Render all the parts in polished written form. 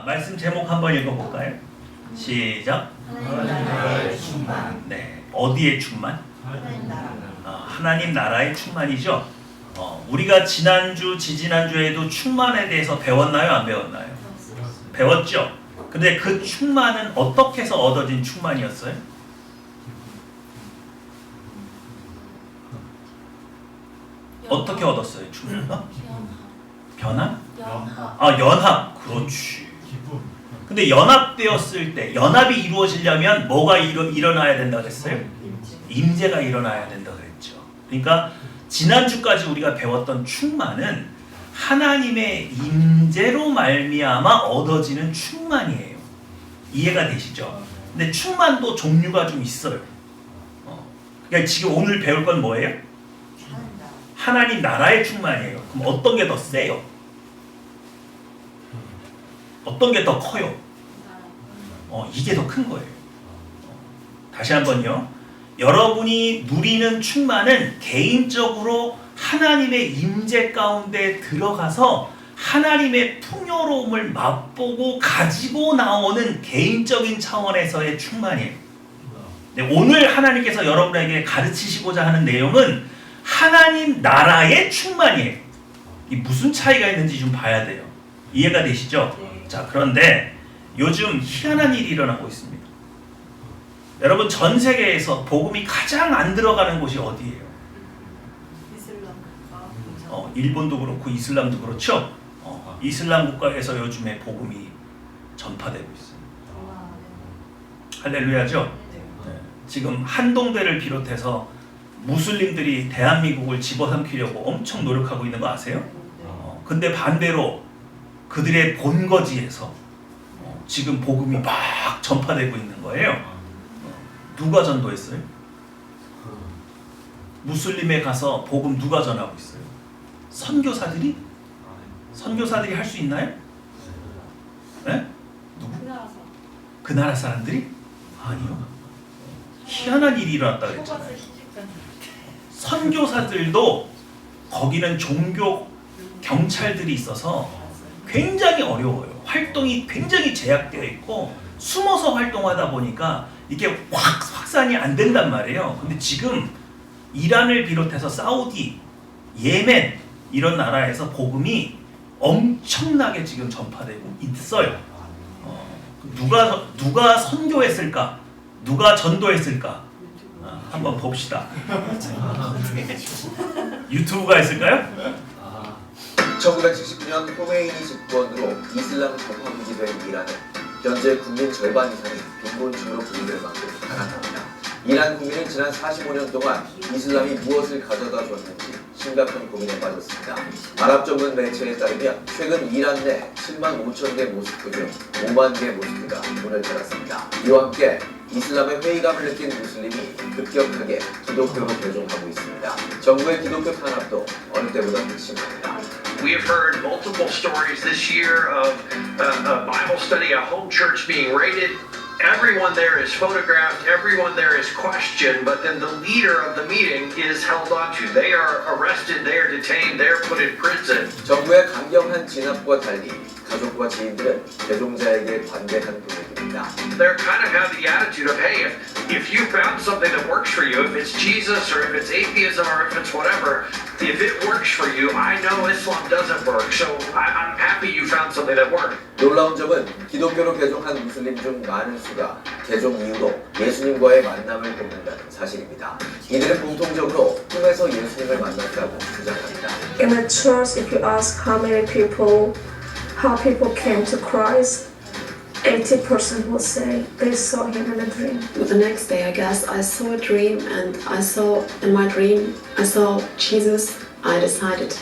말씀 제목 한번 읽어볼까요? 시작. 하나님의 충만. 네, 어디에 충만? 하나님 나라. 하나님 나라의 충만이죠. 우리가 지난주, 지지난주에도 충만에 대해서 배웠나요? 안 배웠나요? 배웠죠. 근데 그 충만은 어떻게 해서 얻어진 충만이었어요? 어떻게 얻었어요? 충만? 변화? 연합. 그렇지. 근데 연합되었을 때, 연합이 이루어지려면 뭐가 일어나야 된다 그랬어요? 임재가 일어나야 된다 그랬죠. 그러니까 지난주까지 우리가 배웠던 충만은 하나님의 임재로 말미암아 얻어지는 충만이에요. 이해가 되시죠? 근데 충만도 종류가 좀 있어요. 그러니까 지금 오늘 배울 건 뭐예요? 하나님 나라의 충만이에요. 그럼 어떤 게 더 세요? 어떤 게 더 커요? 이게 더 큰 거예요. 다시 한번요. 여러분이 누리는 충만은 개인적으로 하나님의 임재 가운데 들어가서 하나님의 풍요로움을 맛보고 가지고 나오는 개인적인 차원에서의 충만이에요. 오늘 하나님께서 여러분에게 가르치시고자 하는 내용은 하나님 나라의 충만이에요. 이 무슨 차이가 있는지 좀 봐야 돼요. 이해가 되시죠? 자, 그런데 요즘 희한한 일이 일어나고 있습니다. 여러분, 전 세계에서 복음이 가장 안 들어가는 곳이 어디예요? 일본도 그렇고 이슬람도 그렇죠. 이슬람 국가에서 요즘에 복음이 전파되고 있어요. 할렐루야죠. 네. 지금 한동대를 비롯해서 무슬림들이 대한민국을 집어삼키려고 엄청 노력하고 있는 거 아세요? 근데 반대로 그들의 본거지에서 지금 복음이 막 전파되고 있는 거예요. 누가 전도했어요? 무슬림에 가서 복음 누가 전하고 있어요? 선교사들이? 선교사들이 할 수 있나요? 네? 누구? 그 나라 사람들이? 아니요. 희한한 일이 일어났다 그랬잖아요. 선교사들도 거기는 종교 경찰들이 있어서 굉장히 어려워요. 활동이 굉장히 제약되어 있고 숨어서 활동하다 보니까 이게 확산이 안 된단 말이에요. 근데 지금 이란을 비롯해서 사우디, 예멘 이런 나라에서 복음이 엄청나게 지금 전파되고 있어요. 누가 선교했을까? 누가 전도했을까? 한번 봅시다. 유튜브가 있을까요? 1979년 호메이니 집권으로 이슬람 정파국이 된 이란은 현재 국민 절반 이상이 빈곤층으로 분류될 만큼 가난합니다. 이란 국민은 지난 45년 동안 이슬람이 무엇을 가져다 줬는지 심각한 고민에 빠졌습니다. 아랍 전문 매체에 따르면 최근 이란 내 7만 5천 개 모스크 중 5만 개 모스크가 문을 닫았습니다. 이와 함께 이슬람의 회의감을 느낀 무슬림이 급격하게 기독교로 개종하고 있습니다. 정부의 기독교 탄압도 어느 때보다 극심합니다. We have heard multiple stories this year of a Bible study, a home church being raided. Everyone there is photographed, everyone there is questioned, but then the leader of the meeting is held onto. They are arrested, they are detained, they are put in prison. 정부의 강경한 진압과 달리 가족과 지인들은 개종자에게 관대한 분위기입니다. They kind of have the attitude of, hey, if you found something that works for you, if it's Jesus or if it's atheism or if it's whatever, if it works for you, I know Islam doesn't work, so I'm happy you found something that worked. 놀라운 점은 기독교로 개종한 무슬림 중 많은 수가 개종 이후로 예수님과의 만남을 꼽는다는 사실입니다. 이들은 공통적으로 꿈에서 예수님을 만났다고 주장합니다. In the church, if you ask how people came to Christ, 80% will say they saw him in a dream. The next day, I guess, I saw a dream, and in my dream, I saw Jesus. I decided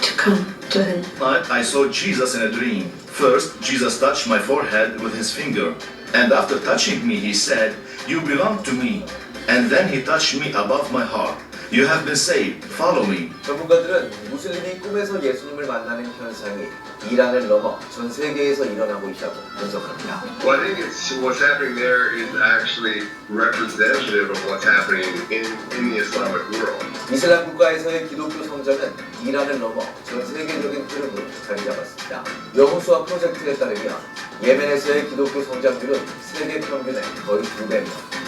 to come to him. But I saw Jesus in a dream. First, Jesus touched my forehead with his finger, and after touching me, he said, "You belong to me." And then he touched me above my heart. You have been saved. Follow me. 전문가들은 무슬림이 꿈에서 예수님을 만나는 현상이 이란을 넘어 전 세계에서 일어나고 있다고 분석합니다. Well, I think what's happening there is actually representative of what's happening in the the Islamic world. 이슬람 국가에서의 기독교 성장은 이란을 넘어 전 세계적인 흐름으로 자리 잡았습니다. 여호수아 프로젝트에 따르면 예멘에서의 기독교 성장률은 세계 평균의 거의 2배며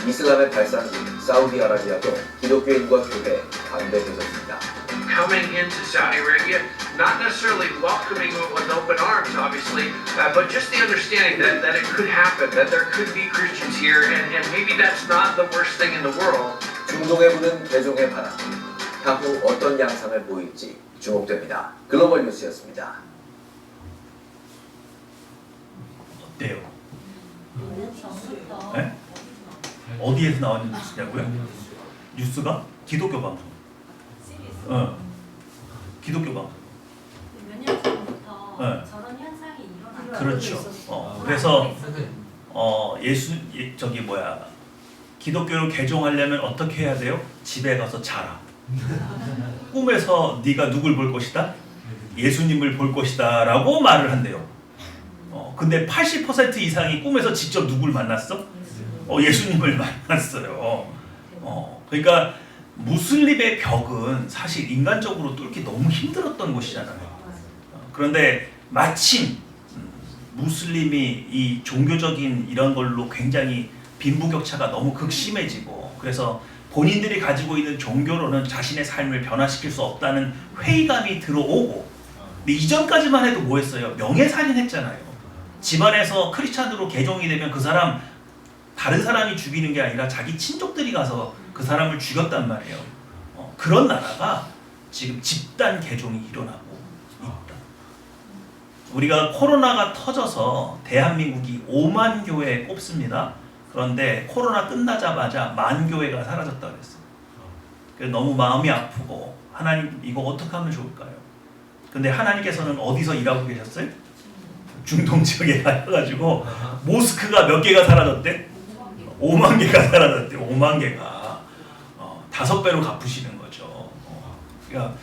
이슬람의 발상지 사우디아라비아도 기독교인과 교회에 반대해졌습니다. Coming into Saudi Arabia, not necessarily welcoming it with open arms, obviously, but just the understanding that it could happen, that there could be Christians here, and maybe that's not the worst thing in the world. 중동에 부는 개종의 바람, 향후 어떤 양상을 보일지 주목됩니다. 글로벌 뉴스였습니다. 어때요? 네? 어디에서 나온 뉴스냐고요? 뉴스가 기독교 방송. 기독교 방송. 몇 년 전부터 네. 저런 현상이 일어나고 그렇죠. 그래서 기독교를 개종하려면 어떻게 해야 돼요? 집에 가서 자라. 꿈에서 네가 누굴 볼 것이다? 예수님을 볼 것이다 라고 말을 한대요. 근데 80% 이상이 꿈에서 직접 누굴 만났어? 예수님을 만났어요. 그러니까 무슬림의 벽은 사실 인간적으로 뚫기 너무 힘들었던 곳이잖아요. 그런데 마침 무슬림이 이 종교적인 이런 걸로 굉장히 빈부격차가 너무 극심해지고, 그래서 본인들이 가지고 있는 종교로는 자신의 삶을 변화시킬 수 없다는 회의감이 들어오고, 근데 이전까지만 해도 뭐 했어요? 명예살인 했잖아요. 집안에서 크리스찬으로 개종이 되면 그 사람 다른 사람이 죽이는 게 아니라 자기 친족들이 가서 그 사람을 죽였단 말이에요. 그런 나라가 지금 집단 개종이 일어나고 있다. 우리가 코로나가 터져서 대한민국이 5만 교회에 꼽습니다. 그런데 코로나 끝나자마자 1만 교회가 사라졌다고 그랬어요. 그래서 너무 마음이 아프고, 하나님 이거 어떻게 하면 좋을까요? 근데 하나님께서는 어디서 일하고 계셨어요? 중동 지역에 가셔가지고 모스크가 몇 개가 사라졌대? 5만 개가 사라졌대. 5만 개가 5배로 갚으시는 거죠. 그러니까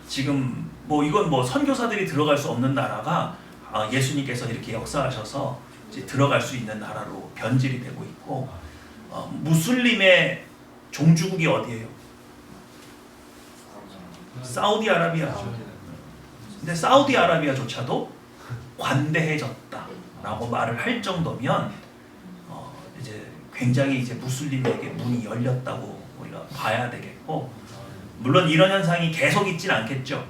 지금 이건 선교사들이 들어갈 수 없는 나라가 예수님께서 이렇게 역사하셔서 이제 들어갈 수 있는 나라로 변질이 되고 있고, 무슬림의 종주국이 어디예요? 사우디아라비아죠. 근데 사우디아라비아조차도 관대해졌다라고 말을 할 정도면 이제 굉장히 이제 무슬림에게 문이 열렸다고 우리가 봐야 되겠고, 물론 이런 현상이 계속 있진 않겠죠.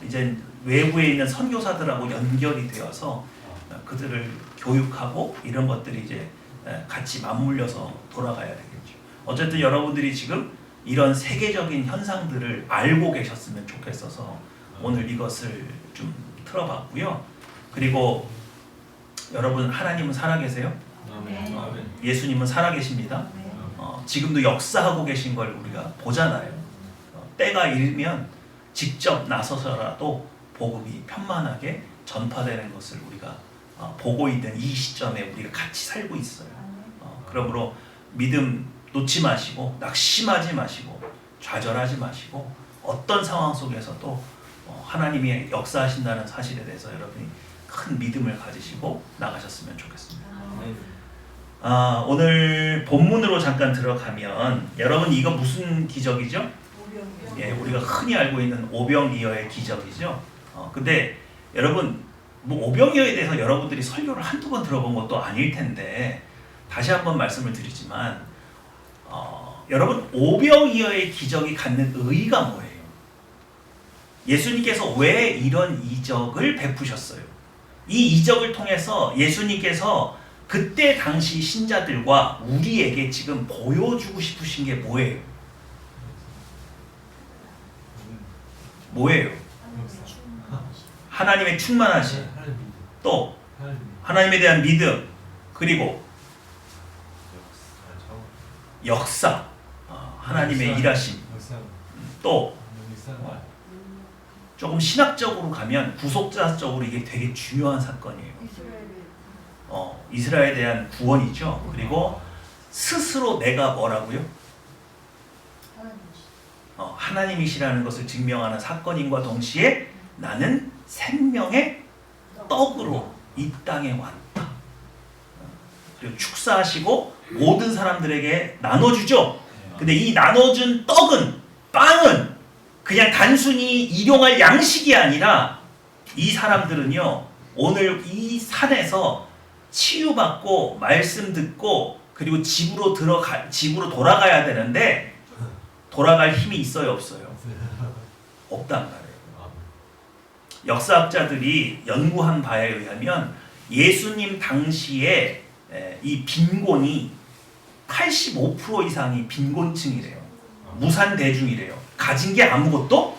이제 외부에 있는 선교사들하고 연결이 되어서 그들을 교육하고 이런 것들이 이제 같이 맞물려서 돌아가야 되겠죠. 어쨌든 여러분들이 지금 이런 세계적인 현상들을 알고 계셨으면 좋겠어서 오늘 이것을 좀 틀어봤고요. 그리고 여러분, 하나님은 살아계세요? 예수님은 살아계십니다. 지금도 역사하고 계신 걸 우리가 보잖아요. 때가 이르면 직접 나서서라도 복음이 편만하게 전파되는 것을 우리가 보고 있는 이 시점에 우리가 같이 살고 있어요. 그러므로 믿음 놓지 마시고, 낙심하지 마시고, 좌절하지 마시고, 어떤 상황 속에서도 하나님이 역사하신다는 사실에 대해서 여러분이 큰 믿음을 가지시고 나가셨으면 좋겠습니다. 오늘 본문으로 잠깐 들어가면, 여러분 이거 무슨 기적이죠? 예, 우리가 흔히 알고 있는 오병이어의 기적이죠. 근데 여러분, 오병이어에 대해서 여러분들이 설교를 한두 번 들어본 것도 아닐 텐데 다시 한번 말씀을 드리지만, 여러분, 오병이어의 기적이 갖는 의의가 뭐예요? 예수님께서 왜 이런 이적을 베푸셨어요? 이 이적을 통해서 예수님께서 그때 당시 신자들과 우리에게 지금 보여주고 싶으신 게 뭐예요? 뭐예요? 하나님의 충만하심, 또 하나님에 대한 믿음, 그리고 역사, 하나님의 일하심, 또 조금 신학적으로 가면 구속자적으로 이게 되게 중요한 사건이에요. 이스라엘에 대한 구원이죠. 그리고 스스로 내가 뭐라고요? 하나님이시라는 것을 증명하는 사건인과 동시에 나는 생명의 떡으로 이 땅에 왔다. 그리고 축사하시고 모든 사람들에게 나눠주죠. 근데 이 나눠준 떡은, 빵은 그냥 단순히 일용할 양식이 아니라 이 사람들은요, 오늘 이 산에서 치유받고 말씀 듣고 그리고 집으로 돌아가야 되는데 돌아갈 힘이 있어요, 없어요? 없단 말이에요. 역사학자들이 연구한 바에 의하면 예수님 당시에 이 빈곤이 85% 이상이 빈곤층이래요. 무산대중이래요. 가진 게 아무것도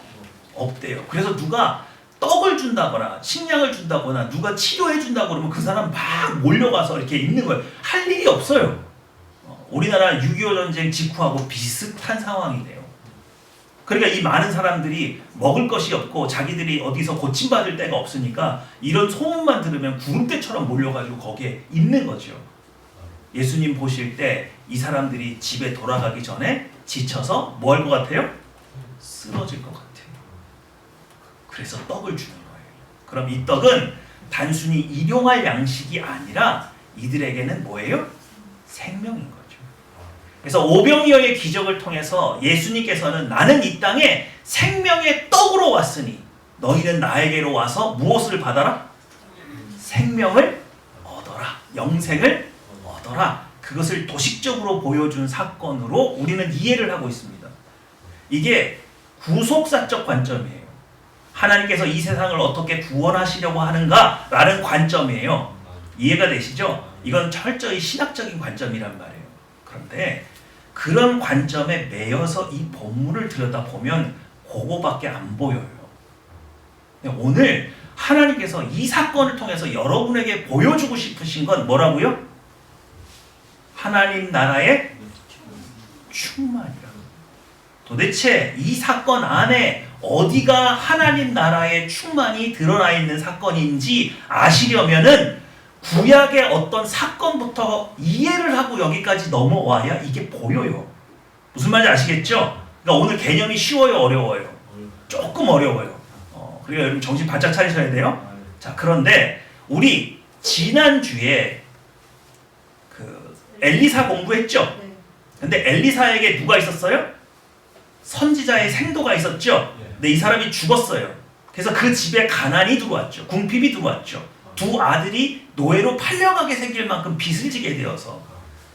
없대요. 그래서 누가 떡을 준다거나 식량을 준다거나 누가 치료해 준다고 그러면 그 사람 막 몰려가서 이렇게 있는 거예요. 할 일이 없어요. 우리나라 6.25 전쟁 직후하고 비슷한 상황이래요. 그러니까 이 많은 사람들이 먹을 것이 없고 자기들이 어디서 고침받을 데가 없으니까 이런 소문만 들으면 구름대처럼 몰려가지고 거기에 있는 거죠. 예수님 보실 때 이 사람들이 집에 돌아가기 전에 지쳐서 뭐 할 것 같아요? 쓰러질 것 같아요. 그래서 떡을 주는 거예요. 그럼 이 떡은 단순히 일용할 양식이 아니라 이들에게는 뭐예요? 생명인 거죠. 그래서 오병이어의 기적을 통해서 예수님께서는 나는 이 땅에 생명의 떡으로 왔으니 너희는 나에게로 와서 무엇을 받아라? 생명을 얻어라. 영생을 얻어라. 그것을 도식적으로 보여준 사건으로 우리는 이해를 하고 있습니다. 이게 구속사적 관점이에요. 하나님께서 이 세상을 어떻게 구원하시려고 하는가라는 관점이에요. 이해가 되시죠? 이건 철저히 신학적인 관점이란 말이에요. 그런데 그런 관점에 매여서 이 본문을 들여다보면 그거밖에 안 보여요. 오늘 하나님께서 이 사건을 통해서 여러분에게 보여주고 싶으신 건 뭐라고요? 하나님 나라의 충만이라고. 도대체 이 사건 안에 어디가 하나님 나라의 충만이 드러나 있는 사건인지 아시려면은 구약의 어떤 사건부터 이해를 하고 여기까지 넘어와야 이게 보여요. 무슨 말인지 아시겠죠? 그러니까 오늘 개념이 쉬워요, 어려워요? 조금 어려워요. 그러니까 여러분 정신 바짝 차리셔야 돼요. 자, 그런데 우리 지난주에 엘리사 공부했죠? 근데 엘리사에게 누가 있었어요? 선지자의 생도가 있었죠? 근데 이 사람이 죽었어요. 그래서 그 집에 가난이 들어왔죠. 궁핍이 들어왔죠. 두 아들이 노예로 팔려가게 생길 만큼 빚을 지게 되어서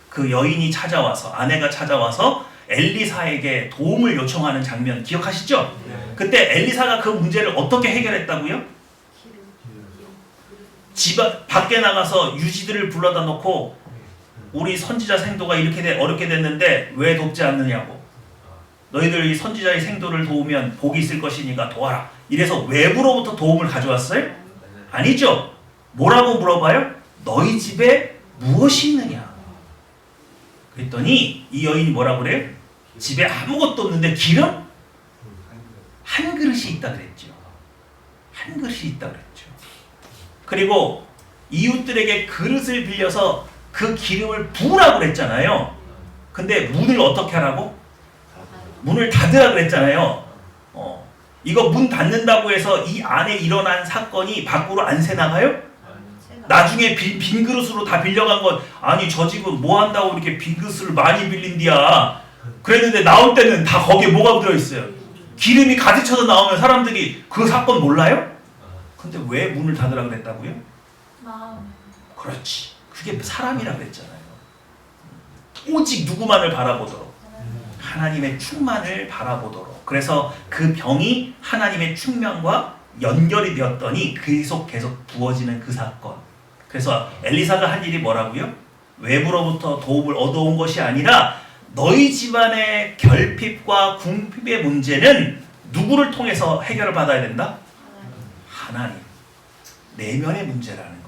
그 여인이 찾아와서, 아내가 찾아와서 엘리사에게 도움을 요청하는 장면 기억하시죠? 그때 엘리사가 그 문제를 어떻게 해결했다고요? 집 밖에 나가서 유지들을 불러다 놓고 우리 선지자 생도가 이렇게 어렵게 됐는데 왜 돕지 않느냐고. 너희들 이 선지자의 생도를 도우면 복이 있을 것이니까 도와라. 이래서 외부로부터 도움을 가져왔어요? 아니죠. 뭐라고 물어봐요? 너희 집에 무엇이 있느냐? 그랬더니 이 여인이 뭐라고 그래요? 집에 아무것도 없는데 기름? 한 그릇이 있다 그랬죠. 한 그릇이 있다 그랬죠. 그리고 이웃들에게 그릇을 빌려서 그 기름을 부으라고 그랬잖아요. 근데 문을 어떻게 하라고? 문을 닫으라 그랬잖아요. 이거 문 닫는다고 해서 이 안에 일어난 사건이 밖으로 안 새나가요? 나중에 빈 그릇으로 다 빌려간 건 아니 저 집은 뭐 한다고 이렇게 빈 그릇을 많이 빌린디야. 그랬는데 나올 때는 다 거기에 뭐가 들어있어요? 기름이 가득 차서 나오면 사람들이 그 사건 몰라요? 근데 왜 문을 닫으라 그랬다고요? 그렇지. 그게 사람이라 그랬잖아요. 오직 누구만을 바라보도록. 하나님의 충만을 바라보도록. 그래서 그 병이 하나님의 충만과 연결이 되었더니 계속 부어지는 그 사건. 그래서 엘리사가 한 일이 뭐라고요? 외부로부터 도움을 얻어온 것이 아니라 너희 집안의 결핍과 궁핍의 문제는 누구를 통해서 해결을 받아야 된다? 하나님. 내면의 문제라는 거예요.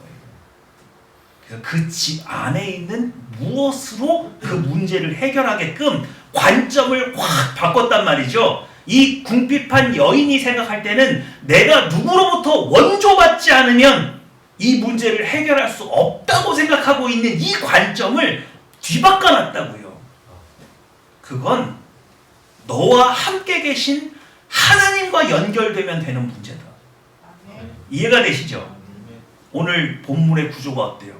그래서 그 집 안에 있는 무엇으로 그 문제를 해결하게끔 관점을 확 바꿨단 말이죠. 이 궁핍한 여인이 생각할 때는 내가 누구로부터 원조받지 않으면 이 문제를 해결할 수 없다고 생각하고 있는 이 관점을 뒤바꿔놨다고요. 그건 너와 함께 계신 하나님과 연결되면 되는 문제다. 이해가 되시죠? 오늘 본문의 구조가 어때요?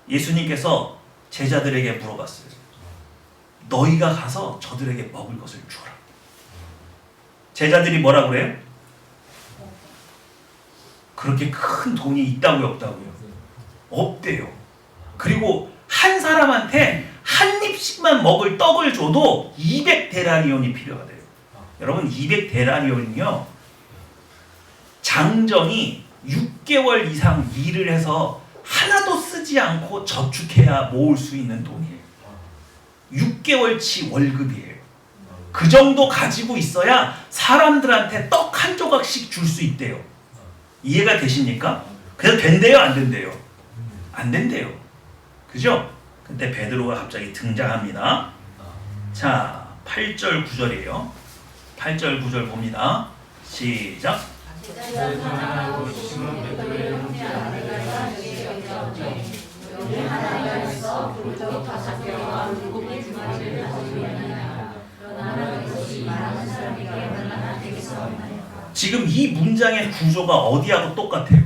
예수님께서 제자들에게 물어봤어요. 너희가 가서 저들에게 먹을 것을 주어라. 제자들이 뭐라 그래요? 그렇게 큰 돈이 있다고요, 없다고요? 없대요. 그리고 한 사람한테 한 입씩만 먹을 떡을 줘도 200데나리온이 필요하대요. 여러분 200데나리온이요, 장정이 6개월 이상 일을 해서 하나도 쓰지 않고 저축해야 모을 수 있는 돈이에요. 6개월치 월급이에요. 그 정도 가지고 있어야 사람들한테 떡 한 조각씩 줄 수 있대요. 이해가 되십니까? 그래서 된대요, 안 된대요? 안 된대요. 그죠? 근데 베드로가 갑자기 등장합니다. 자, 8절 9절이에요. 8절 9절 봅니다. 시작. 지금 이 문장의 구조가 어디하고 똑같아요?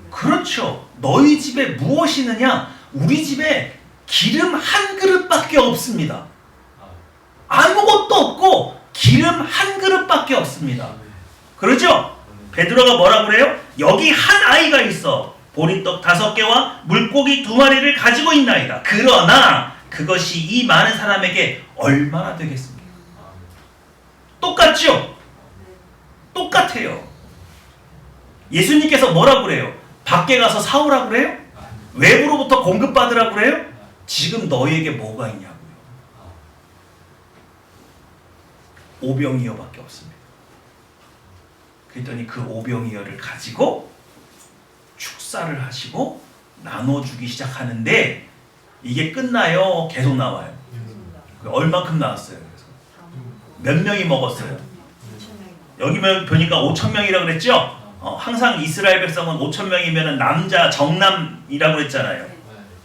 그렇죠. 너희 집에 무엇이 있느냐? 우리 집에 기름 한 그릇밖에 없습니다. 아무것도 없고 기름 한 그릇밖에 없습니다. 그러죠? 베드로가 뭐라 그래요? 여기 한 아이가 있어. 보리떡 5개와 물고기 2마리를 가지고 있나이다. 그러나 그것이 이 많은 사람에게 얼마나 되겠습니까? 똑같죠? 똑같아요. 예수님께서 뭐라 그래요? 밖에 가서 사오라 그래요? 외부로부터 공급받으라 그래요? 지금 너희에게 뭐가 있냐고요? 오병이어밖에 없습니다. 그랬더니 그 오병이어를 가지고 축사를 하시고 나눠주기 시작하는데 이게 끝나요? 계속 나와요? 얼마큼 나왔어요? 그래서 몇 명이 먹었어요? 여기 보니까 5,000명이라고 그랬죠? 항상 이스라엘 백성은 5,000명이면 남자 정남이라고 그랬잖아요.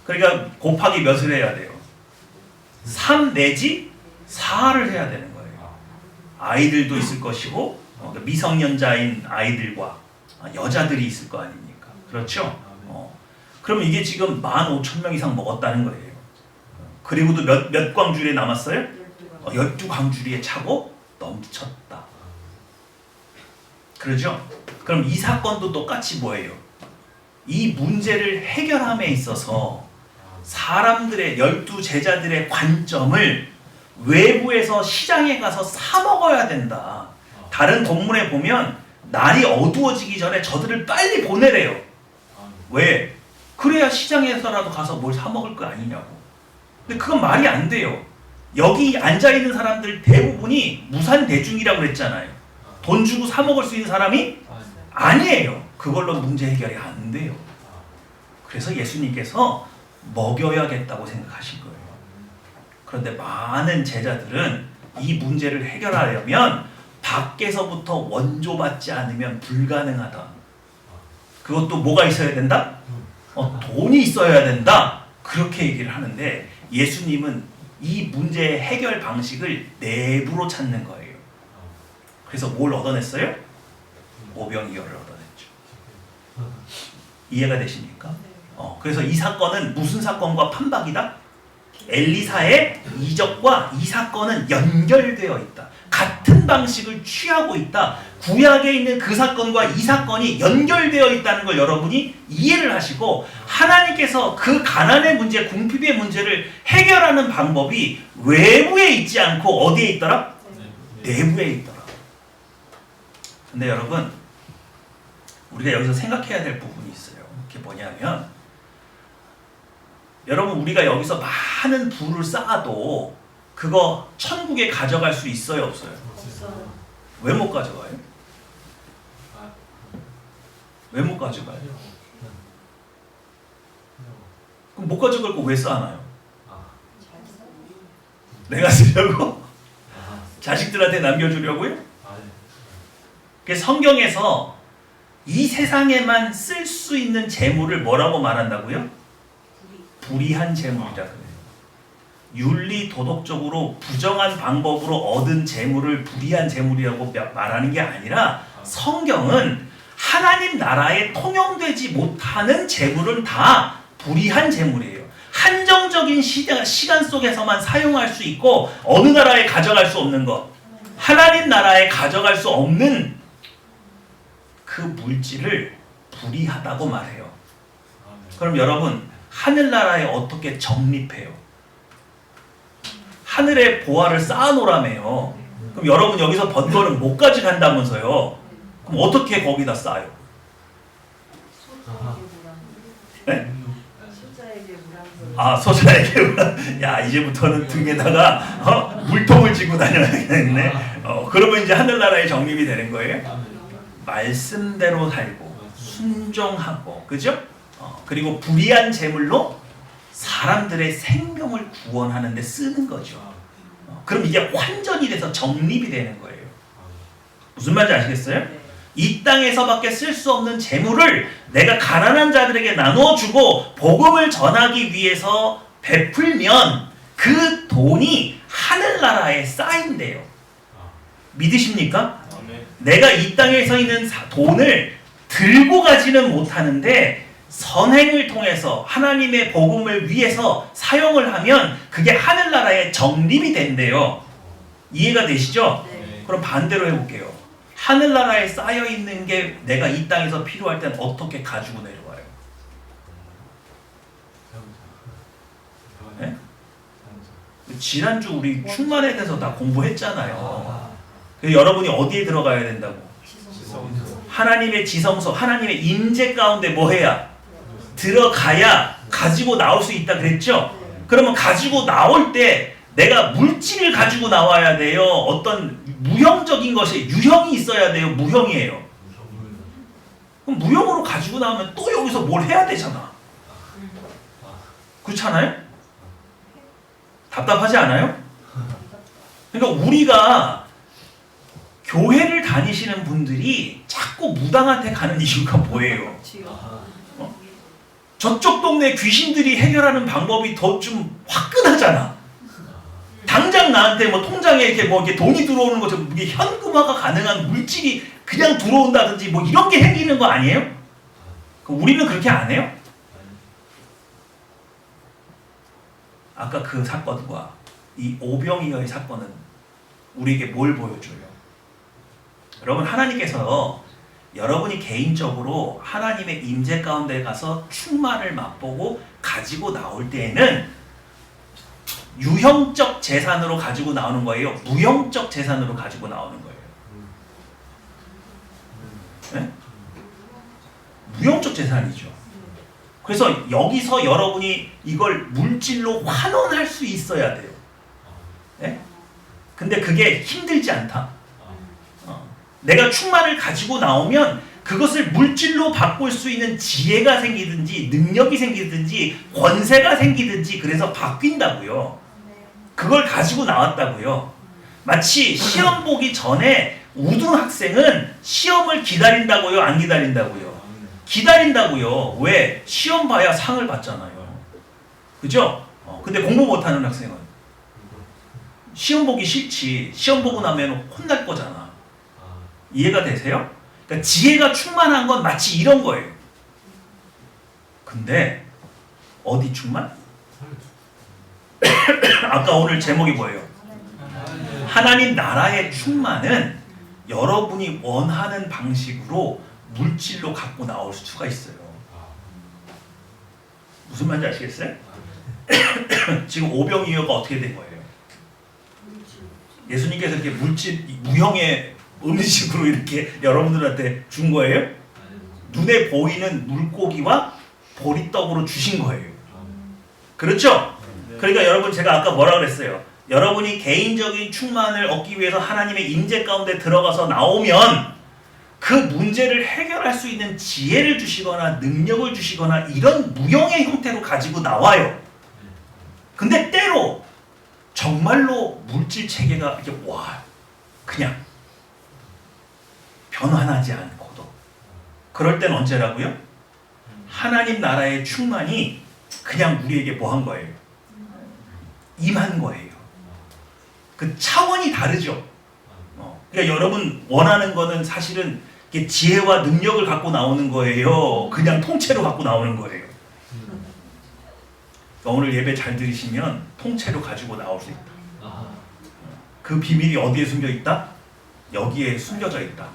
그러니까 곱하기 몇을 해야 돼요? 3 내지 4를 해야 되는 거예요. 아이들도 있을 것이고 미성년자인 아이들과 여자들이 있을 거 아닙니까? 그렇죠? 그러면 이게 지금 15,000명 이상 먹었다는 거예요. 그리고도 몇 광주리에 남았어요? 12광주리에 차고 넘쳤다. 그러죠? 그럼 이 사건도 똑같이 뭐예요? 이 문제를 해결함에 있어서 사람들의 12제자들의 관점을 외부에서 시장에 가서 사 먹어야 된다. 다른 본문에 보면 날이 어두워지기 전에 저들을 빨리 보내래요. 왜? 그래야 시장에서라도 가서 뭘 사 먹을 거 아니냐고. 근데 그건 말이 안 돼요. 여기 앉아있는 사람들 대부분이 무산대중이라고 그랬잖아요. 돈 주고 사 먹을 수 있는 사람이 아니에요. 그걸로 문제 해결이 안 돼요. 그래서 예수님께서 먹여야겠다고 생각하신 거예요. 그런데 많은 제자들은 이 문제를 해결하려면 밖에서부터 원조받지 않으면 불가능하다. 그것도 뭐가 있어야 된다? 돈이 있어야 된다. 그렇게 얘기를 하는데 예수님은 이 문제의 해결 방식을 내부로 찾는 거예요. 그래서 뭘 얻어냈어요? 오병이어를 얻어냈죠. 이해가 되십니까? 그래서 이 사건은 무슨 사건과 판박이다? 엘리사의 이적과 이 사건은 연결되어 있다. 같은 방식을 취하고 있다. 구약에 있는 그 사건과 이 사건이 연결되어 있다는 걸 여러분이 이해를 하시고 하나님께서 그 가난의 문제, 궁핍의 문제를 해결하는 방법이 외부에 있지 않고 어디에 있더라? 내부에 있더라. 근데 여러분 우리가 여기서 생각해야 될 부분이 있어요. 그게 뭐냐면 여러분 우리가 여기서 많은 부를 쌓아도 그거 천국에 가져갈 수 있어요, 없어요? 왜 못 가져가요? 왜 못 가져가요? 그럼 못 가져갈 거 왜 쌓아놔요? 내가 쓰려고? 자식들한테 남겨주려고요? 그래서 성경에서 이 세상에만 쓸 수 있는 재물을 뭐라고 말한다고요? 불의한 재물이라 그래요. 윤리 도덕적으로 부정한 방법으로 얻은 재물을 불의한 재물이라고 말하는 게 아니라 성경은 하나님 나라에 통용되지 못하는 재물은 다 불의한 재물이에요. 한정적인 시간 속에서만 사용할 수 있고 어느 나라에 가져갈 수 없는 것, 하나님 나라에 가져갈 수 없는 그 물질을 불의하다고 말해요. 그럼 여러분 하늘나라에 어떻게 적립해요? 하늘에 보화를 쌓아놓으라며요. 그럼 여러분 여기서 번 거는 못 가져간다면서요. 그럼 어떻게 거기다 쌓아요? 네? 아, 소자에게 야 이제부터는 등에다가 물통을 쥐고 다녀야겠네. 그러면 이제 하늘나라에 적립이 되는 거예요. 말씀대로 살고 순종하고, 그죠? 그리고 불의한 재물로 사람들의 생명을 구원하는 데 쓰는 거죠. 그럼 이게 환전이 돼서 적립이 되는 거예요. 무슨 말인지 아시겠어요? 이 땅에서밖에 쓸 수 없는 재물을 내가 가난한 자들에게 나눠주고 복음을 전하기 위해서 베풀면 그 돈이 하늘나라에 쌓인대요. 믿으십니까? 내가 이 땅에 서 있는 돈을 들고 가지는 못하는데 선행을 통해서 하나님의 복음을 위해서 사용을 하면 그게 하늘나라에 적립이 된대요. 이해가 되시죠? 네. 그럼 반대로 해볼게요. 하늘나라에 쌓여있는 게 내가 이 땅에서 필요할 땐 어떻게 가지고 내려와요? 네? 지난주 우리 충만에 대해서 다 공부했잖아요. 여러분이 어디에 들어가야 된다고? 하나님의 지성소, 하나님의 임재 가운데 뭐 해야? 들어가야 가지고 나올 수 있다 그랬죠? 그러면 가지고 나올 때 내가 물질을 가지고 나와야 돼요? 어떤 무형적인 것이 유형이 있어야 돼요? 무형이에요? 그럼 무형으로 가지고 나오면 또 여기서 뭘 해야 되잖아. 그렇잖아요? 답답하지 않아요? 그러니까 우리가 교회를 다니시는 분들이 자꾸 무당한테 가는 이유가 뭐예요? 저쪽 동네 귀신들이 해결하는 방법이 더 좀 화끈하잖아. 당장 나한테 뭐 통장에 이렇게 뭐 이렇게 돈이 들어오는 것처럼 이게 현금화가 가능한 물질이 그냥 들어온다든지 뭐 이런 게 생기는 거 아니에요? 그럼 우리는 그렇게 안 해요? 아까 그 사건과 이 오병이어의 사건은 우리에게 뭘 보여줘요? 여러분 하나님께서 여러분이 개인적으로 하나님의 임재 가운데 가서 충만을 맛보고 가지고 나올 때에는 유형적 재산으로 가지고 나오는 거예요? 무형적 재산으로 가지고 나오는 거예요? 네? 무형적 재산이죠. 그래서 여기서 여러분이 이걸 물질로 환원할 수 있어야 돼요. 네? 근데 그게 힘들지 않다. 내가 충만을 가지고 나오면 그것을 물질로 바꿀 수 있는 지혜가 생기든지 능력이 생기든지 권세가 생기든지 그래서 바뀐다고요. 그걸 가지고 나왔다고요. 마치 시험 보기 전에 우등학생은 시험을 기다린다고요? 안 기다린다고요? 기다린다고요. 왜? 시험 봐야 상을 받잖아요. 그죠? 근데 공부 못하는 학생은 시험 보기 싫지. 시험 보고 나면 혼날 거잖아. 이해가 되세요? 그러니까 지혜가 충만한 건 마치 이런 거예요. 근데 어디 충만? 아까 오늘 제목이 뭐예요? 하나님 나라의 충만은 여러분이 원하는 방식으로 물질로 갖고 나올 수가 있어요. 무슨 말인지 아시겠어요? 지금 오병이어가 어떻게 된 거예요? 예수님께서 이렇게 물질, 무형의 음식으로 이렇게 여러분들한테 준 거예요? 눈에 보이는 물고기와 보리떡으로 주신 거예요. 그렇죠? 그러니까 여러분 제가 아까 뭐라 그랬어요? 여러분이 개인적인 충만을 얻기 위해서 하나님의 임재 가운데 들어가서 나오면 그 문제를 해결할 수 있는 지혜를 주시거나 능력을 주시거나 이런 무형의 형태로 가지고 나와요. 근데 때로 정말로 물질 체계가 이렇게 와 그냥 변환하지 않고도 그럴 땐 언제라고요? 하나님 나라의 충만이 그냥 우리에게 뭐 한 거예요? 임한 거예요. 그 차원이 다르죠. 그러니까 여러분 원하는 거는 사실은 이게 지혜와 능력을 갖고 나오는 거예요. 그냥 통째로 갖고 나오는 거예요. 오늘 예배 잘 들으시면 통째로 가지고 나올 수 있다. 그 비밀이 어디에 숨겨 있다? 여기에 숨겨져 있다.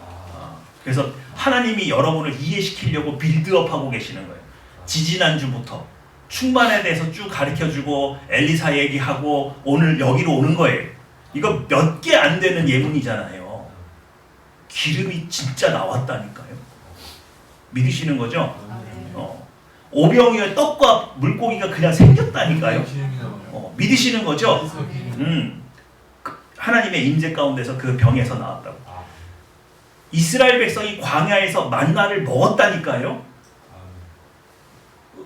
그래서 하나님이 여러분을 이해시키려고 빌드업하고 계시는 거예요. 지지난주부터 충만에 대해서 쭉 가르쳐주고 엘리사 얘기하고 오늘 여기로 오는 거예요. 이거 몇 개 안 되는 예문이잖아요. 기름이 진짜 나왔다니까요. 믿으시는 거죠? 오병이어의 떡과 물고기가 그냥 생겼다니까요. 믿으시는 거죠? 하나님의 임재 가운데서 그 병에서 나왔다고. 이스라엘 백성이 광야에서 만나를 먹었다니까요.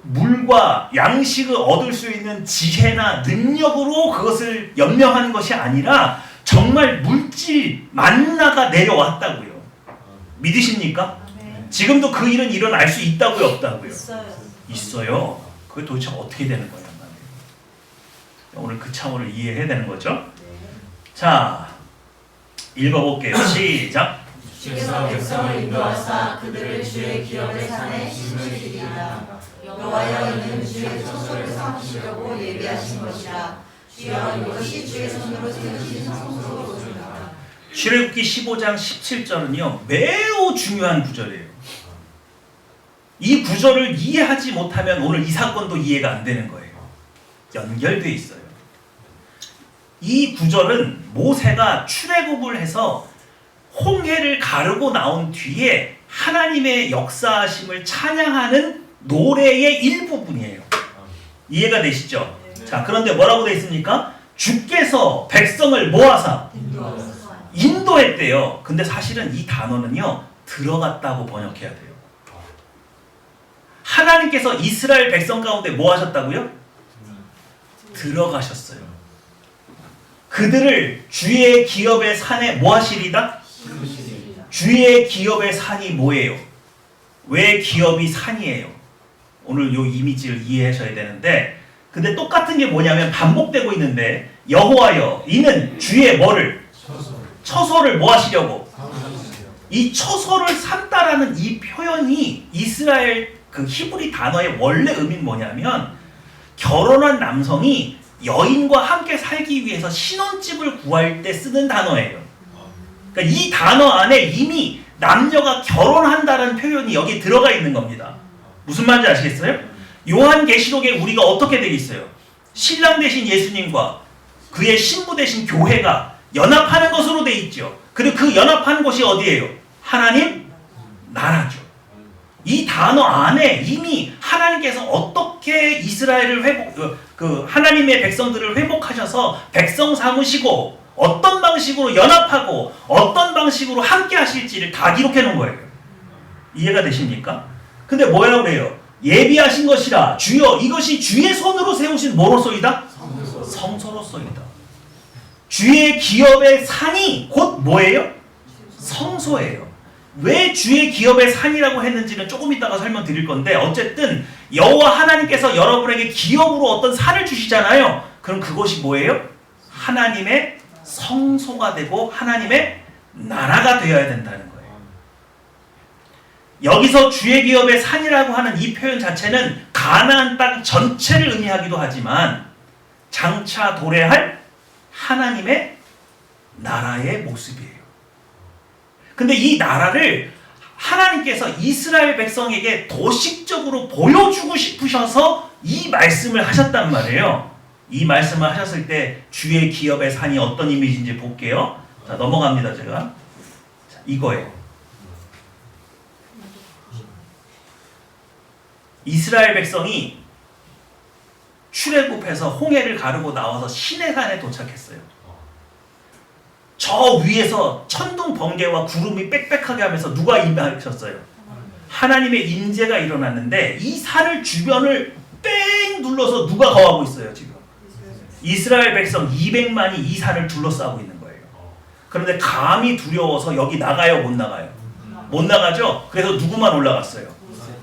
물과 양식을 얻을 수 있는 지혜나 능력으로 그것을 연명하는 것이 아니라 정말 물질 만나가 내려왔다고요. 믿으십니까? 지금도 그 일은 일어날 수 있다고요, 없다고요? 있어요. 그게 도대체 어떻게 되는 거예요? 오늘 그 차원을 이해해야 되는 거죠. 자, 읽어볼게요. 시작. 주께서 백성을 인도하사 그들을 주의 기업의 산에 심으시리이다. 여호와여 이는 주의 처소를 삼으시려고 예비하신 것이라. 주여 이것이 주의 손으로 세우신 성소로소이다. 출애굽기 15장 17절은요 매우 중요한 구절이에요. 이 구절을 이해하지 못하면 오늘 이 사건도 이해가 안 되는 거예요. 연결돼 있어요. 이 구절은 모세가 출애굽을 해서 홍해를 가르고 나온 뒤에 하나님의 역사하심을 찬양하는 노래의 일부분이에요. 이해가 되시죠? 자, 그런데 뭐라고 되어 있습니까? 주께서 백성을 모아서 인도했대요. 근데 사실은 이 단어는요 들어갔다고 번역해야 돼요. 하나님께서 이스라엘 백성 가운데 뭐 하셨다고요? 들어가셨어요. 그들을 주의 기업의 산에 뭐 하시리다? 주의 기업의 산이 뭐예요? 왜 기업이 산이에요? 오늘 요 이미지를 이해하셔야 되는데, 근데 똑같은 게 뭐냐면 반복되고 있는데, 여호와여 이는 주의 뭐를? 처소를 뭐 하시려고? 이 처소를 삼다라는 이 표현이 이스라엘 그 히브리 단어의 원래 의미는 뭐냐면 결혼한 남성이 여인과 함께 살기 위해서 신혼집을 구할 때 쓰는 단어예요. 그러니까 이 단어 안에 이미 남녀가 결혼한다는 표현이 여기 들어가 있는 겁니다. 무슨 말인지 아시겠어요? 요한계시록에 우리가 어떻게 되겠어요? 신랑 대신 예수님과 그의 신부 대신 교회가 연합하는 것으로 돼 있죠. 그리고 그 연합하는 곳이 어디예요? 하나님 나라죠. 이 단어 안에 이미 하나님께서 어떻게 이스라엘을 하나님의 백성들을 회복하셔서 백성 삼으시고 어떤 방식으로 연합하고 어떤 방식으로 함께 하실지를 다 기록해 놓은 거예요. 이해가 되십니까? 근데 뭐라고 그래요? 예비하신 것이라 주여 이것이 주의 손으로 세우신 뭐로소이다? 성소로소이다. 주의 기업의 산이 곧 뭐예요? 성소예요. 왜 주의 기업의 산이라고 했는지는 조금 이따가 설명드릴 건데, 어쨌든 여호와 하나님께서 여러분에게 기업으로 어떤 산을 주시잖아요. 그럼 그것이 뭐예요? 하나님의 성소가 되고 하나님의 나라가 되어야 된다는 거예요. 여기서 주의 기업의 산이라고 하는 이 표현 자체는 가나안 땅 전체를 의미하기도 하지만 장차 도래할 하나님의 나라의 모습이에요. 근데 이 나라를 하나님께서 이스라엘 백성에게 도식적으로 보여주고 싶으셔서 이 말씀을 하셨단 말이에요. 이 말씀을 하셨을 때 주의 기업의 산이 어떤 이미지인지 볼게요. 자, 넘어갑니다. 제가. 자, 이거예요. 이스라엘 백성이 출애굽해서 홍해를 가르고 나와서 시내산에 도착했어요. 저 위에서 천둥 번개와 구름이 빽빽하게 하면서 누가 임하셨어요? 하나님의 임재가 일어났는데 이 산을 주변을 뺑 눌러서 누가 거하고 있어요 지금? 이스라엘 백성 200만이 이 산을 둘러싸고 있는 거예요. 그런데 감히 두려워서 여기 나가요 못 나가요? 못 나가죠? 그래서 누구만 올라갔어요?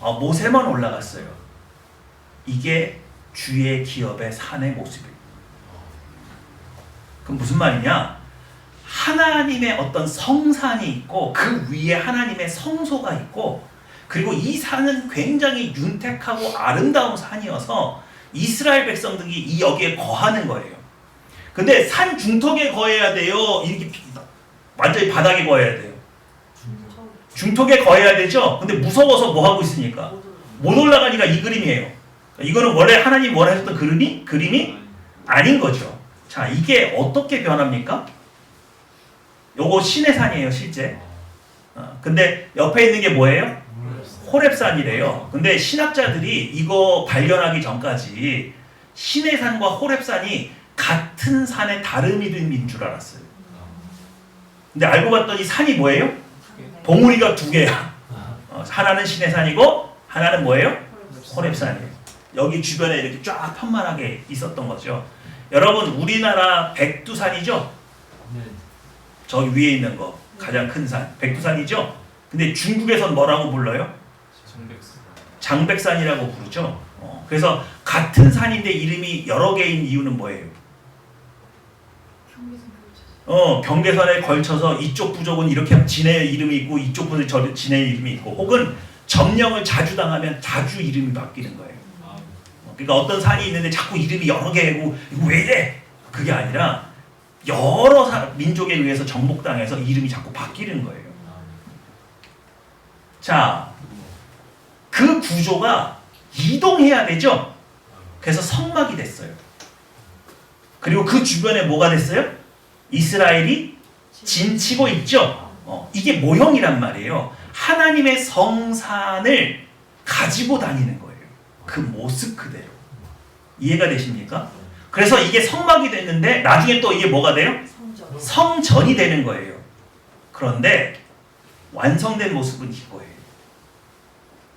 모세만 올라갔어요. 이게 주의 기업의 산의 모습이에요. 그럼 무슨 말이냐? 하나님의 어떤 성산이 있고 그 위에 하나님의 성소가 있고, 그리고 이 산은 굉장히 윤택하고 아름다운 산이어서 이스라엘 백성들이 이 여기에 거하는 거예요. 근데 산 중턱에 거해야 돼요? 이렇게 완전히 바닥에 거해야 돼요? 중턱에 거해야 되죠? 근데 무서워서 뭐 하고 있으니까? 못 올라가니까 이 그림이에요. 이거는 원래 하나님 원하셨던 그림이 아닌 거죠. 자, 이게 어떻게 변합니까? 요거 시내산이에요, 실제. 근데 옆에 있는 게 뭐예요? 호렙산이래요. 근데 신학자들이 이거 발견하기 전까지 시내산과 호렙산이 같은 산의 다른 이름인 줄 알았어요. 근데 알고 봤더니 산이 뭐예요? 봉우리가 두 개야. 하나는 시내산이고 하나는 뭐예요? 호렙산이에요. 여기 주변에 이렇게 쫙 편만하게 있었던 거죠. 여러분, 우리나라 백두산이죠? 저기 위에 있는 거 가장 큰 산 백두산이죠? 근데 중국에선 뭐라고 불러요? 장백산이라고 부르죠. 그래서 같은 산인데 이름이 여러 개인 이유는 뭐예요? 경계선에 걸쳐서 이쪽 부족은 이렇게 지네의 이름이 있고 이쪽 부족은 지네의 이름이 있고, 혹은 점령을 자주 당하면 자주 이름이 바뀌는 거예요. 그러니까 어떤 산이 있는데 자꾸 이름이 여러 개고 이거 왜 이래? 그게 아니라 여러 민족에 의해서 정복당해서 이름이 자꾸 바뀌는 거예요. 자, 그 구조가 이동해야 되죠? 그래서 성막이 됐어요. 그리고 그 주변에 뭐가 됐어요? 이스라엘이 진치고 있죠? 이게 모형이란 말이에요. 하나님의 성산을 가지고 다니는 거예요. 그 모습 그대로. 이해가 되십니까? 그래서 이게 성막이 됐는데 나중에 또 이게 뭐가 돼요? 성전이 되는 거예요. 그런데 완성된 모습은 이거예요.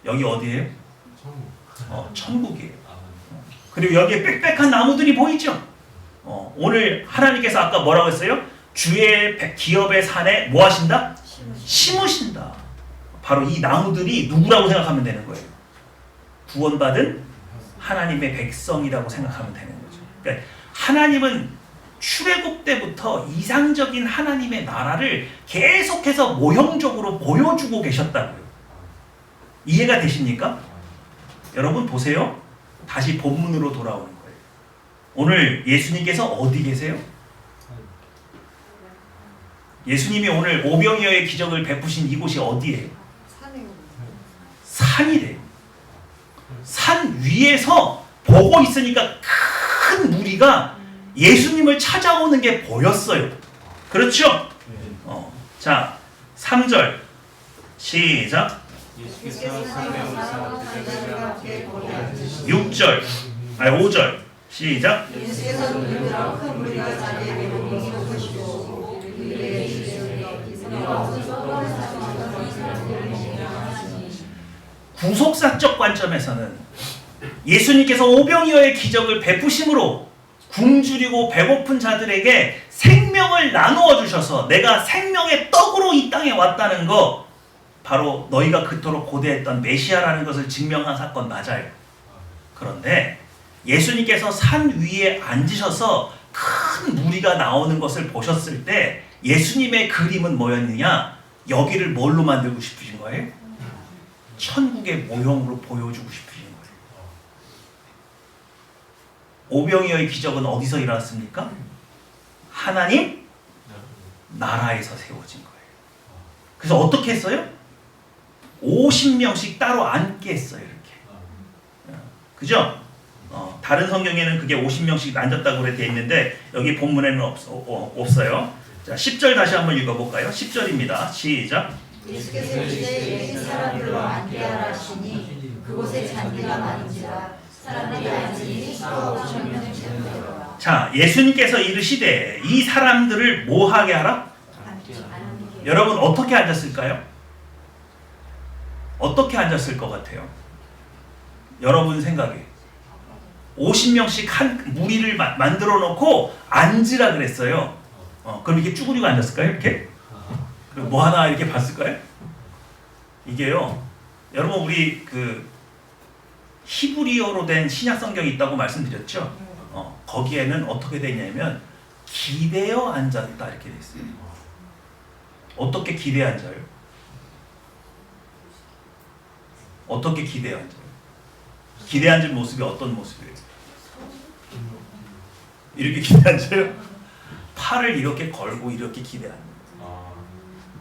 여기 어디예요? 천국이에요. 그리고 여기에 빽빽한 나무들이 보이죠? 오늘 하나님께서 아까 뭐라고 했어요? 주의 기업의 산에 뭐 하신다? 심으신다. 바로 이 나무들이 누구라고 생각하면 되는 거예요? 구원받은 하나님의 백성이라고 생각하면 되는 거죠. 그러니까 하나님은 출애굽 때부터 이상적인 하나님의 나라를 계속해서 모형적으로 보여주고 계셨다고요. 이해가 되십니까? 여러분 보세요. 다시 본문으로 돌아오는 거예요. 오늘 예수님께서 어디 계세요? 예수님이 오늘 오병이어의 기적을 베푸신 이곳이 어디예요? 산이래요. 산 위에서 보고 있으니까 큰 무리가 예수님을 찾아오는 게 보였어요. 그렇죠? 자, 3절 시작. 6절, 5절 시작. 구속사적 관점에서는 예수님께서 오병이어의 기적을 베푸심으로 굶주리고 배고픈 자들에게 생명을 나누어 주셔서 내가 생명의 떡으로 이 땅에 왔다는 거, 바로 너희가 그토록 고대했던 메시아라는 것을 증명한 사건 맞아요. 그런데 예수님께서 산 위에 앉으셔서 큰 무리가 나오는 것을 보셨을 때 예수님의 그림은 뭐였느냐? 여기를 뭘로 만들고 싶으신 거예요? 천국의 모형으로 보여주고 싶으신 거예요. 오병이어의 기적은 어디서 일어났습니까? 하나님 나라에서 세워진 거예요. 그래서 어떻게 했어요? 50명씩 따로 앉게 했어요. 이렇게. 그죠? 다른 성경에는 그게 50명씩 앉았다고 되어 있는데 여기 본문에는 없어요. 자, 10절 다시 한번 읽어볼까요? 10절입니다. 시작. 예수께서 이제 사람들과 앉게 하시니 그곳에 잔디가 많은지라 사람들이 앉으니 수가 5,000명이 되더라. 자, 예수님께서 이르시되 이 사람들을 뭐 하게 하라? 여러분 어떻게 앉았을까요? 어떻게 앉았을 것 같아요? 여러분 생각에 50명씩 한 무리를 만들어 놓고 앉으라 그랬어요. 그럼 이렇게 쭈그리고 앉았을까요? 이렇게? 그리고 뭐 하나 이렇게 봤을까요? 이게요, 여러분 우리 그 히브리어로 된 신약 성경이 있다고 말씀드렸죠? 거기에는 어떻게 되어 있냐면 기대어 앉았다 이렇게 되어 있어요. 어떻게 기대어 앉아요? 어떻게 기대어 앉아요? 기대어 앉은 모습이 어떤 모습이에요? 이렇게 기대앉아요? 팔을 이렇게 걸고 이렇게 기대앉아요.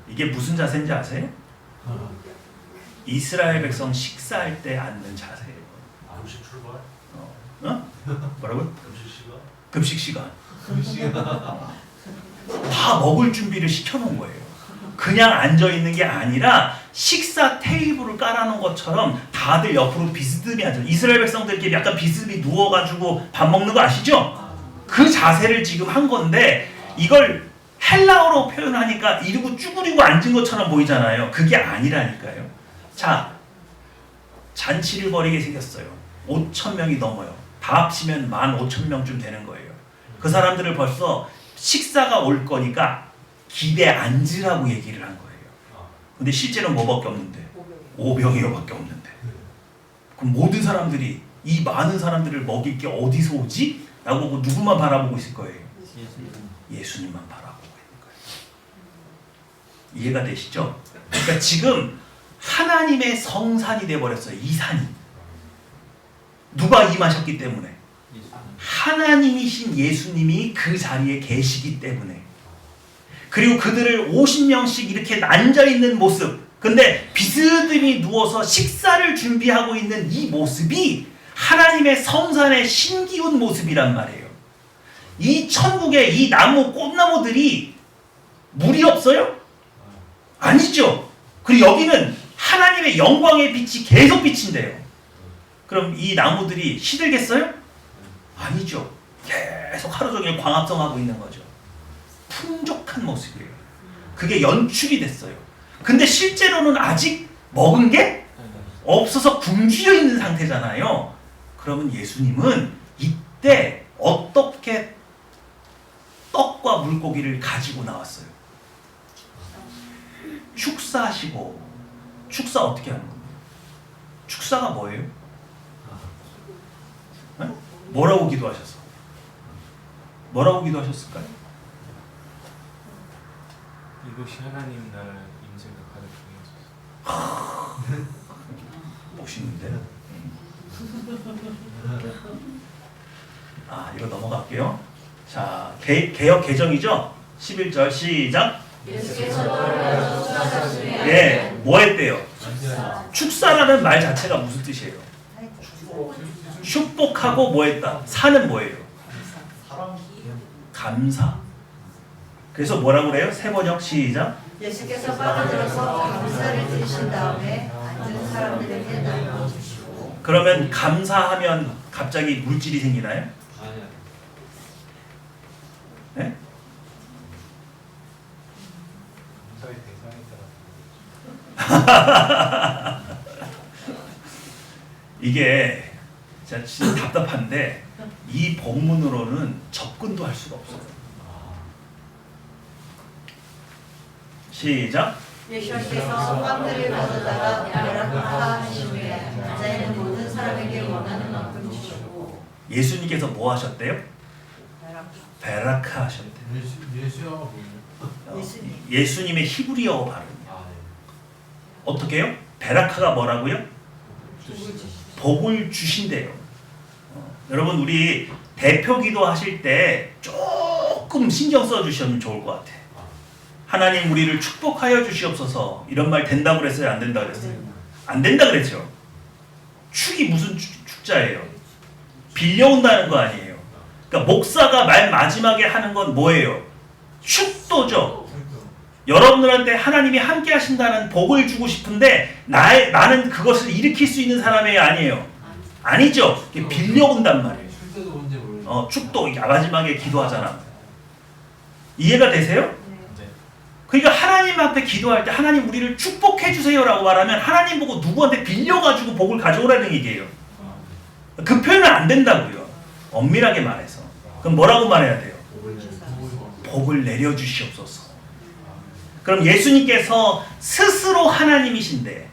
이게 무슨 자세인지 아세요? 이스라엘 백성 식사할 때 앉는 자세예요. 음식 출발? 뭐라고요? 음식 시간? 급식 시간. 다 먹을 준비를 시켜놓은 거예요. 그냥 앉아 있는 게 아니라 식사 테이블을 깔아놓은 것처럼 다들 옆으로 비스듬히 앉아. 이스라엘 백성들 이렇게 약간 비스듬히 누워가지고 밥 먹는 거 아시죠? 그 자세를 지금 한 건데 이걸 헬라어로 표현하니까 이러고 쭈그리고 앉은 것처럼 보이잖아요. 그게 아니라니까요. 자, 잔치를 벌이게 생겼어요. 5,000명이 넘어요. 다 합치면 15,000명쯤 되는 거예요. 그 사람들을 벌써 식사가 올 거니까 기대 앉으라고 얘기를 한 거예요. 근데 실제로는 뭐밖에 없는데? 5병이어밖에 없는데. 그럼 모든 사람들이 이 많은 사람들을 먹일 게 어디서 오지? 라고 누구만 바라보고 있을 거예요? 예수님만 바라보고 있는 거예요. 이해가 되시죠? 그러니까 지금 하나님의 성산이 되어버렸어요. 이 산이. 누가 임하셨기 때문에? 하나님이신 예수님이 그 자리에 계시기 때문에. 그리고 그들을 50명씩 이렇게 앉아있는 모습, 근데 비스듬히 누워서 식사를 준비하고 있는 이 모습이 하나님의 성산의 신기운 모습이란 말이에요. 이 천국에 이 나무, 꽃나무들이 물이 없어요? 아니죠. 그리고 여기는 하나님의 영광의 빛이 계속 비친대요. 그럼 이 나무들이 시들겠어요? 아니죠. 계속 하루 종일 광합성하고 있는 거죠. 풍족한 모습이에요. 그게 연출이 됐어요. 근데 실제로는 아직 먹은 게 없어서 굶주려 있는 상태잖아요. 그러면 예수님은 이때 어떻게 떡과 물고기를 가지고 나왔어요? 축사하시고. 축사 어떻게 하는 겁니까? 축사가 뭐예요? 네? 뭐라고 기도하셨어? 뭐라고 기도하셨을까요? 이것이 하나님 나라의 인생과 가득 중에 멋있는데? 이거 넘어갈게요. 자, 개역 개정이죠? 11절 시작. 예, 뭐 했대요? 축사라는 말 자체가 무슨 뜻이에요? 축복하고 뭐 했다? 사는 뭐예요? 감사. 그래서 뭐라고 그래요? 세 번역 시작. 예수께서 빠져들어서 감사를 드리신 다음에 앉은 사람들에게 나눠주시고. 그러면 감사하면 갑자기 물질이 생기나요? 네? 감사의 대상에 따라 이게 진짜 답답한데 이 본문으로는 접근도 할 수가 없어요. 시작. 예수께서 빵들을 가져다가 베라크하신 후에 앉아있는 모든 사람에게 원하는 만큼 주시고. 예수님께서 뭐 하셨대요? 베라크 하셨대요. 예수야가 뭐예요? 예수님의 히브리어 발음이에요. 네. 어떻게 해요? 베라카가 뭐라고요? 복을 주신대요. 여러분 우리 대표 기도 하실 때 조금 신경 써주시면 좋을 것 같아요. 하나님 우리를 축복하여 주시옵소서. 이런 말 된다고 그랬어요? 안 된다고 그랬어요? 안 된다 그랬죠. 축이 무슨 축자예요? 빌려온다는 거 아니에요. 그러니까 목사가 맨 마지막에 하는 건 뭐예요? 축도죠. 여러분들한테 하나님이 함께 하신다는 복을 주고 싶은데 나는 그것을 일으킬 수 있는 사람이 아니에요. 아니죠. 빌려온단 말이에요. 축도 마지막에 기도하잖아. 이해가 되세요? 그러니까 하나님 앞에 기도할 때 하나님 우리를 축복해 주세요라고 말하면 하나님 보고 누구한테 빌려가지고 복을 가져오라는 얘기예요. 그 표현은 안 된다고요. 엄밀하게 말해서. 그럼 뭐라고 말해야 돼요? 복을 내려주시옵소서. 그럼 예수님께서 스스로 하나님이신데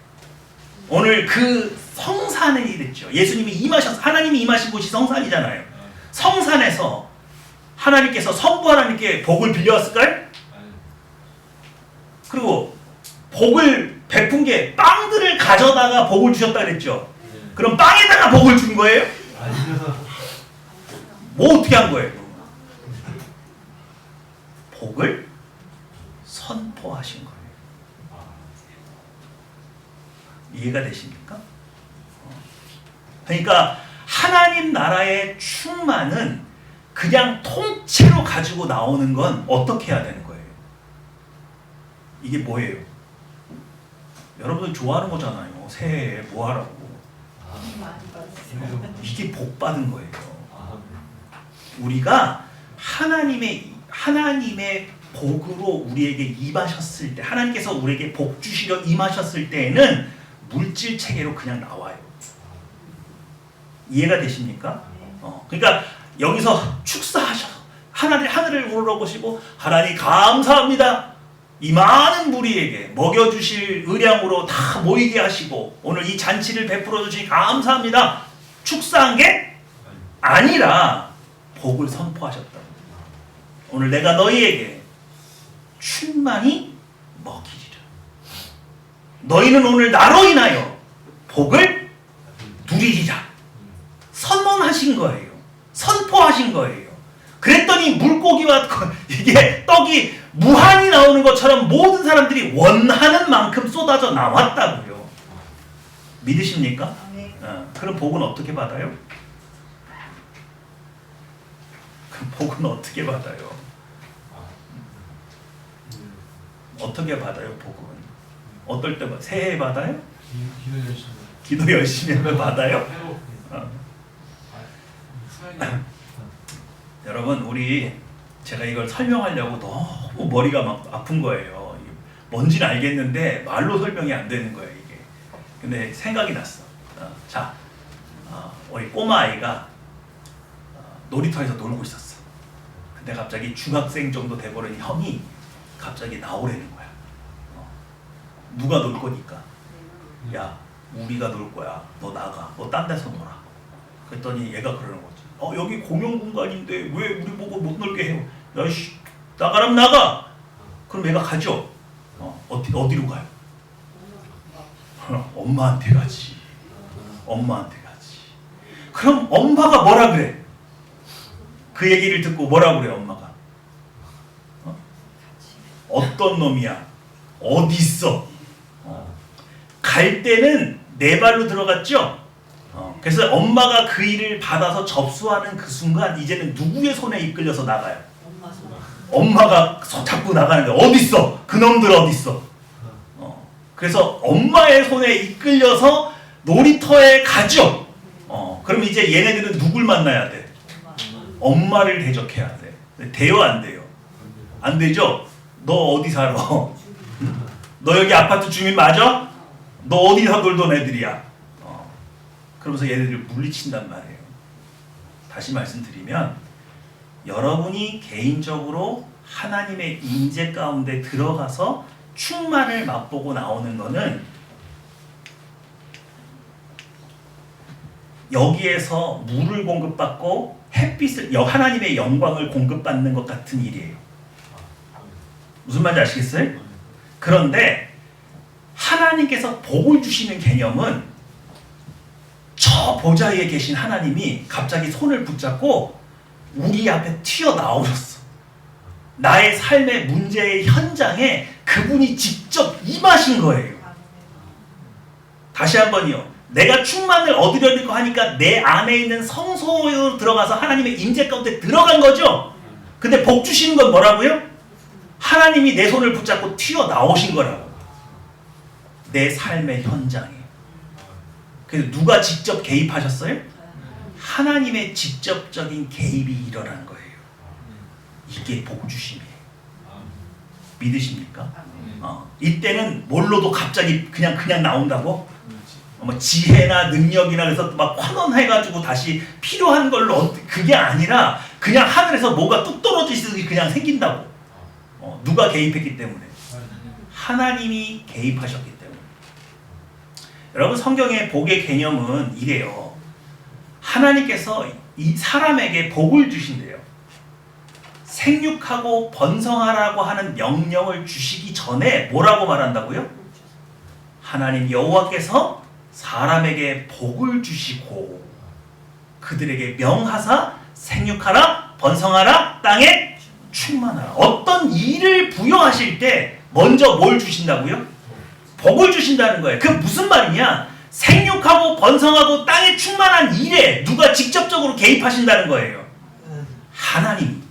오늘 그 성산이 됐죠. 예수님이 임하셔서 하나님이 임하신 곳이 성산이잖아요. 성산에서 하나님께서 성부 하나님께 복을 빌려왔을까요? 그리고 복을 베푼 게 빵들을 가져다가 복을 주셨다 그랬죠. 그럼 빵에다가 복을 준 거예요? 뭐 어떻게 한 거예요? 복을 선포하신 거예요. 이해가 되십니까? 그러니까 하나님 나라의 충만은 그냥 통째로 가지고 나오는 건 어떻게 해야 되는 거예요? 이게 뭐예요? 여러분들 좋아하는 거잖아요. 새해에 뭐 하라고. 이게 복 받은 거예요. 우리가 하나님의 복으로 우리에게 임하셨을 때, 하나님께서 우리에게 복 주시려 임하셨을 때에는 물질 체계로 그냥 나와요. 이해가 되십니까? 그러니까 여기서 축사하셔. 하늘을 우러러보시고 하나님 감사합니다. 이 많은 무리에게 먹여주실 의량으로 다 모이게 하시고 오늘 이 잔치를 베풀어 주시니 감사합니다. 축사한 게 아니라 복을 선포하셨다. 오늘 내가 너희에게 충만히 먹이리라. 너희는 오늘 나로 인하여 복을 누리리라. 선언하신 거예요. 선포하신 거예요. 그랬더니 물고기와 이게 떡이 무한히 나오는 것처럼 모든 사람들이 원하는 만큼 쏟아져 나왔다고요. 믿으십니까? 그럼 복은 어떻게 받아요? 그럼 복은 어떻게 받아요? 어떻게 받아요? 복은 어떨 때 새해 받아요? 기도 열심히 하면 받아요? 여러분, 우리 제가 이걸 설명하려고 너무 머리가 막 아픈 거예요. 뭔지는 알겠는데 말로 설명이 안 되는 거예요, 이게. 근데 생각이 났어. 자, 우리 꼬마 아이가 놀이터에서 놀고 있었어. 근데 갑자기 중학생 정도 돼버린 형이 갑자기 나오라는 거야. 누가 놀 거니까. 야, 우리가 놀 거야. 너 나가. 너 딴 데서 놀아. 그랬더니 얘가 그러는 거지. 여기 공용 공간인데 왜 우리 보고 못 놀게 해요? 야, 씨, 나가라면 나가. 그럼 얘가 가죠. 어디로 가요? 엄마한테 가지. 엄마한테 가지. 그럼 엄마가 뭐라 그래? 그 얘기를 듣고 뭐라 그래, 엄마가? 어떤 놈이야? 어디 있어? 갈 때는 내 발로 들어갔죠? 그래서 엄마가 그 일을 받아서 접수하는 그 순간 이제는 누구의 손에 이끌려서 나가요? 엄마가 자꾸 나가는데 어디 있어? 그놈들 어디 있어? 그래서 엄마의 손에 이끌려서 놀이터에 가죠. 그럼 이제 얘네들은 누굴 만나야 돼? 엄마를 대적해야 돼. 돼요, 안 돼요? 안 되죠? 너 어디 살아? 너 여기 아파트 주민 맞아? 너 어디서 놀던 애들이야? 그러면서 얘네들을 물리친단 말이에요. 다시 말씀드리면 여러분이 개인적으로 하나님의 임재 가운데 들어가서 충만을 맛보고 나오는 것은 여기에서 물을 공급받고 햇빛을, 하나님의 영광을 공급받는 것 같은 일이에요. 무슨 말인지 아시겠어요? 그런데 하나님께서 복을 주시는 개념은 저 보좌 위에 계신 하나님이 갑자기 손을 붙잡고 우리 앞에 튀어나오셨어. 나의 삶의 문제의 현장에 그분이 직접 임하신 거예요. 다시 한번요. 내가 충만을 얻으려고 하니까 내 안에 있는 성소로 들어가서 하나님의 임재 가운데 들어간 거죠. 근데 복 주시는 건 뭐라고요? 하나님이 내 손을 붙잡고 튀어나오신 거라고. 내 삶의 현장에. 그래서 누가 직접 개입하셨어요? 하나님의 직접적인 개입이 일어난 거예요. 이게 복 주심이에요. 믿으십니까? 이때는 뭘로도 갑자기 그냥 나온다고? 뭐 지혜나 능력이나 그래서 막 환원해가지고 다시 필요한 걸로 그게 아니라 그냥 하늘에서 뭐가 뚝 떨어지듯이 그냥 생긴다고. 누가 개입했기 때문에? 하나님이 개입하셨기 때문에. 여러분, 성경의 복의 개념은 이래요. 하나님께서 이 사람에게 복을 주신대요. 생육하고 번성하라고 하는 명령을 주시기 전에 뭐라고 말한다고요? 하나님 여호와께서 사람에게 복을 주시고 그들에게 명하사 생육하라 번성하라 땅에 충만하라. 어떤 일을 부여하실 때 먼저 뭘 주신다고요? 복을 주신다는 거예요. 그 무슨 말이냐? 생육하고 번성하고 땅에 충만한 일에 누가 직접적으로 개입하신다는 거예요. 하나님.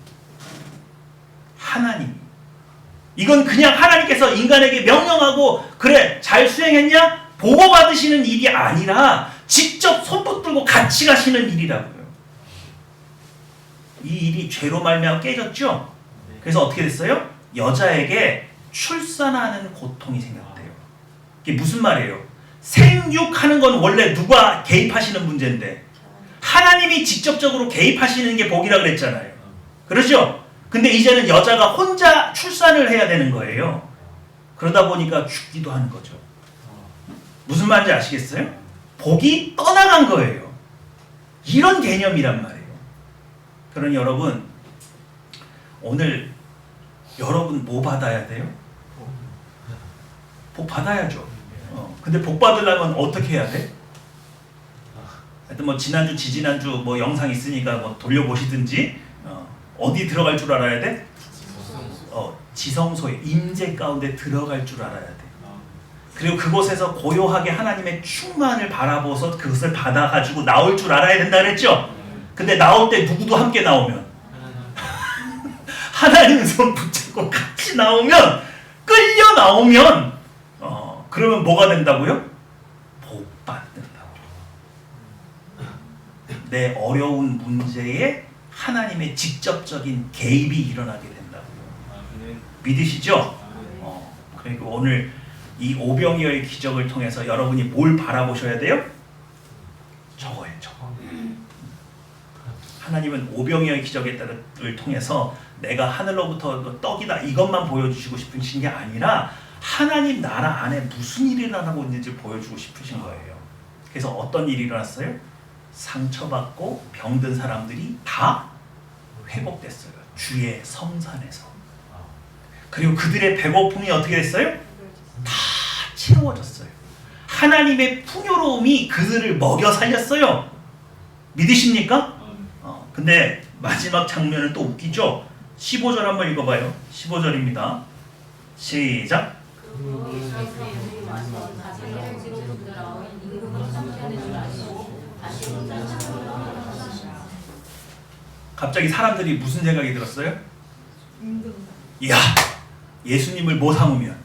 이건 그냥 하나님께서 인간에게 명령하고 그래 잘 수행했냐? 보고받으시는 일이 아니라 직접 손붙들고 같이 가시는 일이라고요. 이 일이 죄로 말미암아 깨졌죠? 그래서 어떻게 됐어요? 여자에게 출산하는 고통이 생겼대요. 이게 무슨 말이에요? 생육하는 건 원래 누가 개입하시는 문제인데 하나님이 직접적으로 개입하시는 게 복이라 그랬잖아요. 그렇죠? 근데 이제는 여자가 혼자 출산을 해야 되는 거예요. 그러다 보니까 죽기도 하는 거죠. 무슨 말인지 아시겠어요? 복이 떠나간 거예요. 이런 개념이란 말이에요. 그러니 여러분, 오늘 여러분 뭐 받아야 돼요? 복 받아야죠. 근데 복 받으려면 어떻게 해야 돼? 하여튼 뭐 지난주, 지지난주 뭐 영상 있으니까 뭐 돌려보시든지 어디 들어갈 줄 알아야 돼? 지성소에 임재 가운데 들어갈 줄 알아야 돼. 그리고 그곳에서 고요하게 하나님의 충만을 바라보서 그것을 받아가지고 나올 줄 알아야 된다 그랬죠? 근데 나올 때 누구도 함께 나오면 하나님 손 붙잡고 같이 나오면 끌려 나오면 그러면 뭐가 된다고요? 복 받는다고. 내 어려운 문제에 하나님의 직접적인 개입이 일어나게 된다고요. 믿으시죠? 그러니까 오늘 이 오병이어의 기적을 통해서 여러분이 뭘 바라보셔야 돼요? 저거예요, 저거. 하나님은 오병이어의 기적을 통해서 내가 하늘로부터 떡이다 이것만 보여주시고 싶으신 게 아니라 하나님 나라 안에 무슨 일이 일어나고 있는지 보여주고 싶으신 거예요. 그래서 어떤 일이 일어났어요? 상처받고 병든 사람들이 다 회복됐어요. 주의 성산에서. 그리고 그들의 배고픔이 어떻게 됐어요? 다 채워졌어요. 하나님의 풍요로움이 그들을 먹여 살렸어요. 믿으십니까? 근데 마지막 장면은 또 웃기죠? 15절 한번 읽어봐요. 15절입니다. 시작. 갑자기 사람들이 무슨 생각이 들었어요? 이야, 예수님을 뭐 삼으면?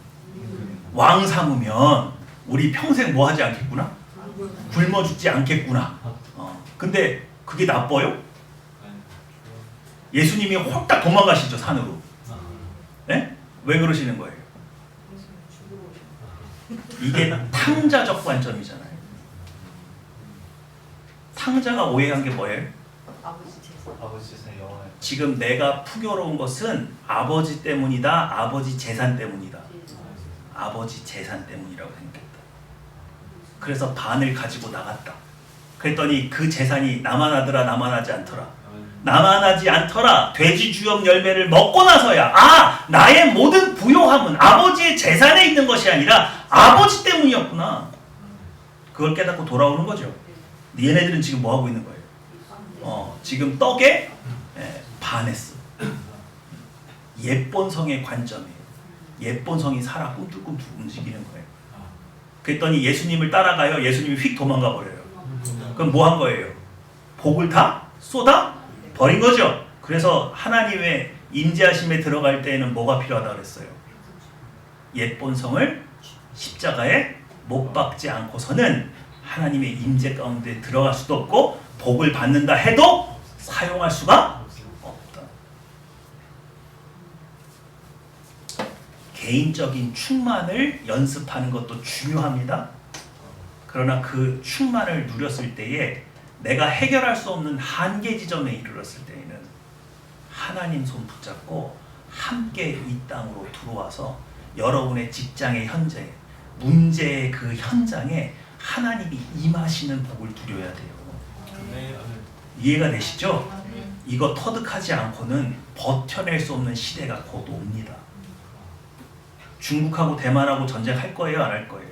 왕 삼으면 우리 평생 뭐 하지 않겠구나? 굶어 죽지 않겠구나. 근데 그게 나빠요? 예수님이 홀딱 도망가시죠, 산으로. 네? 왜 그러시는 거예요? 이게 탕자적 관점이잖아요. 탕자가 오해한 게 뭐예요? 지금 내가 풍요로운 것은 아버지 때문이다, 아버지 재산 때문이다. 아버지 재산 때문이라고 생각했다. 그래서 반을 가지고 나갔다. 그랬더니 그 재산이 나만 하더라, 나만 하지 않더라. 나만 하지 않더라. 돼지 주엽 열매를 먹고 나서야 나의 모든 부요함은 아버지의 재산에 있는 것이 아니라 아버지 때문이었구나. 그걸 깨닫고 돌아오는 거죠. 얘네들은 지금 뭐 하고 있는 거예요? 지금 떡에 반했어. 옛본성의 관점이에요. 옛본성이 살아 꿈틀꿈틀 움직이는 거예요. 그랬더니 예수님을 따라가요. 예수님이 휙 도망가 버려요. 그럼 뭐 한 거예요? 복을 다 쏟아 버린 거죠. 그래서 하나님의 임재하심에 들어갈 때에는 뭐가 필요하다 그랬어요? 옛본성을 십자가에 못 박지 않고서는 하나님의 임재 가운데 들어갈 수도 없고 복을 받는다 해도 사용할 수가 없다. 개인적인 충만을 연습하는 것도 중요합니다. 그러나 그 충만을 누렸을 때에 내가 해결할 수 없는 한계 지점에 이르렀을 때에는 하나님 손 붙잡고 함께 이 땅으로 들어와서 여러분의 직장의 현재, 문제의 그 현장에 하나님이 임하시는 복을 누려야 돼요. 이해가 되시죠? 이거 터득하지 않고는 버텨낼 수 없는 시대가 곧 옵니다. 중국하고 대만하고 전쟁할 거예요? 안 할 거예요?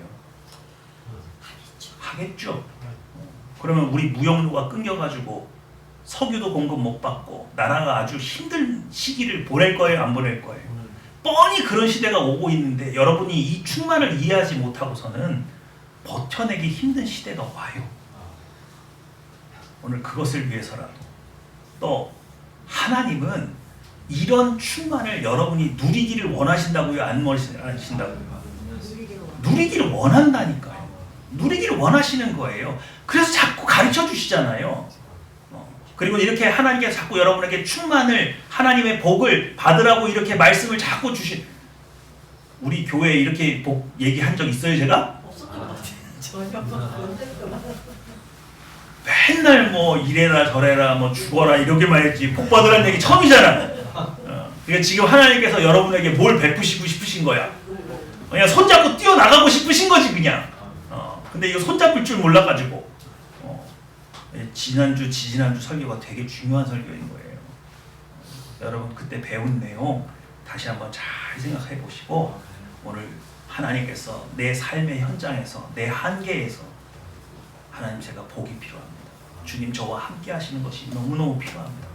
하겠죠. 그러면 우리 무역로가 끊겨가지고 석유도 공급 못 받고 나라가 아주 힘든 시기를 보낼 거예요, 안 보낼 거예요? 뻔히 그런 시대가 오고 있는데 여러분이 이 충만을 이해하지 못하고서는 버텨내기 힘든 시대가 와요. 오늘 그것을 위해서라도 또 하나님은 이런 충만을 여러분이 누리기를 원하신다고요? 안 원하신다고요? 누리기를 원한다니까요. 누리기를 원하시는 거예요. 그래서 자꾸 가르쳐 주시잖아요. 그리고 이렇게 하나님께서 자꾸 여러분에게 충만을, 하나님의 복을 받으라고 이렇게 말씀을 자꾸 주신, 우리 교회에 이렇게 복 얘기한 적 있어요, 제가? 없었던 것 같아요. 전혀. 맨날 뭐 이래라 저래라 뭐 죽어라 이러기만 했지 복 받으라는 얘기 처음이잖아. 그러니까 지금 하나님께서 여러분에게 뭘 베푸시고 싶으신 거야. 그냥 손잡고 뛰어나가고 싶으신 거지 그냥. 근데 이거 손잡을 줄 몰라가지고 지난주 지지난주 설교가 되게 중요한 설교인 거예요. 여러분 그때 배운 내용 다시 한번 잘 생각해 보시고 오늘 하나님께서 내 삶의 현장에서 내 한계에서 하나님 제가 복이 필요합니다. 주님 저와 함께 하시는 것이 너무너무 필요합니다.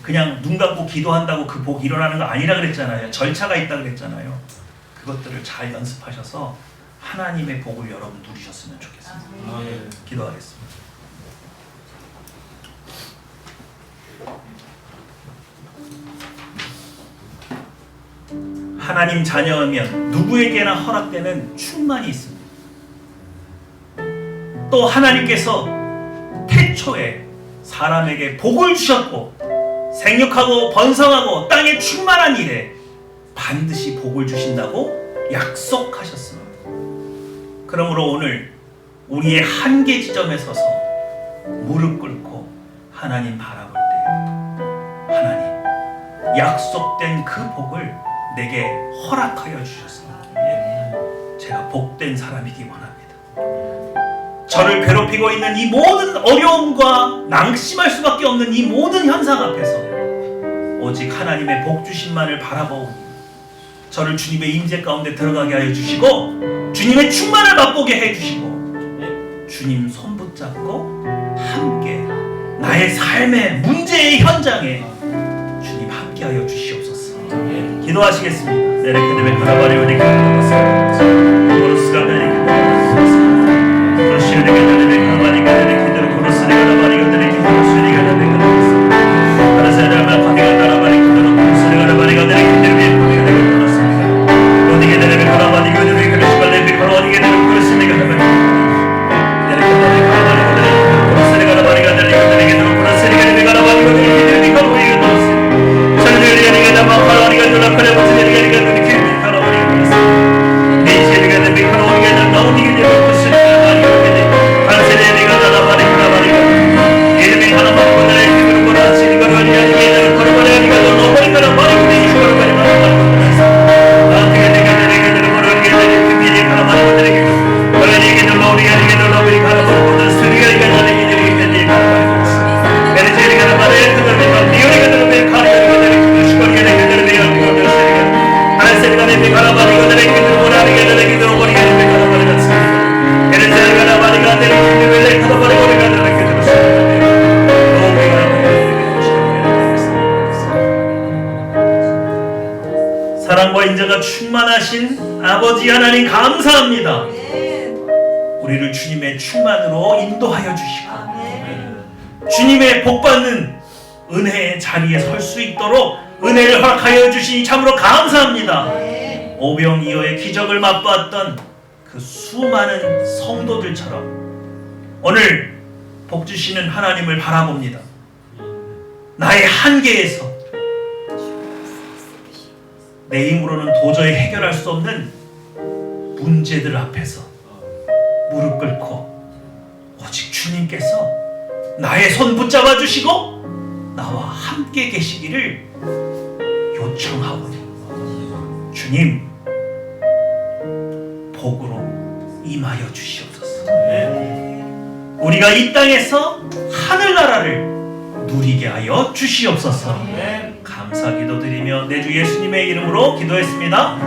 그냥 눈 감고 기도한다고 그 복이 일어나는 거 아니라 그랬잖아요. 절차가 있다 그랬잖아요. 그것들을 잘 연습하셔서 하나님의 복을 여러분 누리셨으면 좋겠습니다. 기도하겠습니다. 하나님 자녀면 누구에게나 허락되는 충만이 있습니다. 또 하나님께서 태초에 사람에게 복을 주셨고 생육하고 번성하고 땅에 충만한 일에 반드시 복을 주신다고 약속하셨습니다. 그러므로 오늘 우리의 한계 지점에 서서 무릎 꿇고 하나님 바라볼 때 하나님 약속된 그 복을 내게 허락하여 주셨습니다. 제가 복된 사람이기 원합니다. 저를 괴롭히고 있는 이 모든 어려움과 낙심할 수밖에 없는 이 모든 현상 앞에서 오직 하나님의 복 주심만을 바라보니 저를 주님의 임재 가운데 들어가게 하여 주시고 주님의 충만을 맛보게 해주시고 주님 손 붙잡고 함께 나의 삶의 문제의 현장에 주님 함께 하여 주시옵소서. 기도하시겠습니다. 내레케데베 카라바리오니 코로스가 베리 코로시오니 게데베 카라바리 게데베 코로스니 가라바리 게데베 코로스니 게데베 코로스 카라세라마 파디가 따라바리 코로스 코로스니 가라바리 게데베 게데베 코로스 오니 게데베 카라바리 게데베 코로스가 데베 카라바리 게데베 코로스니 가라바리 내레케데베 카라바리 게데베 코로스니 가라바리 게데베 게데베 코로스니 게데베 카라바리 게데베 카라바리 게데베 사랑과 인자가 충만하신 아버지 하나님 감사합니다. 우리를 주님의 충만으로 인도하여 주시고 주님의 복받는 은혜의 자리에 설 수 있도록 은혜를 허락하여 주시니 참으로 감사합니다. 오병이어의 기적을 맛보았던 그 수많은 성도들처럼 오늘 복 주시는 하나님을 바라봅니다. 나의 한계에서 내 힘으로는 도저히 해결할 수 없는 문제들 앞에서 무릎 꿇고 오직 주님께서 나의 손 붙잡아 주시고 나와 함께 계시기를 요청하오니 주님 복으로 임하여 주시옵소서. 우리가 이 땅에서 하늘나라를 누리게 하여 주시옵소서. 감사 기도드리며 내 주 예수님의 이름으로 기도했습니다.